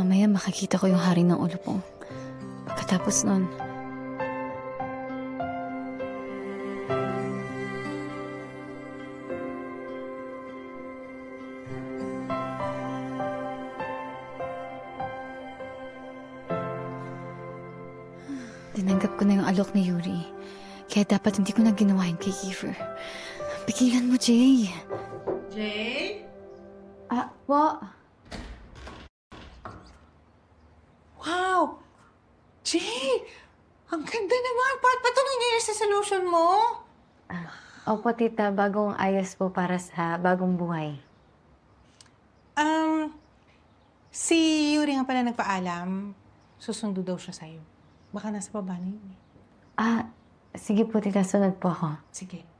Mamaya makikita ko yung hari ng ulo po. Pagkatapos nun, tinanggap ko na yung alok ni Yuri. Kaya dapat hindi ko na ginawa yun kay Kiefer. Pigilan mo, Jay. Jay? Po. Wow! Jay! Ang ganda naman! Ba't ba ito nangyayari sa solution mo? Opo, tita. Bagong ayos po para sa bagong buhay. Si Yuri nga pala nagpaalam. Susundo daw siya sa'yo. Baka nasa baba na yun eh. Sige po, tita. Sunod po ako. Sige.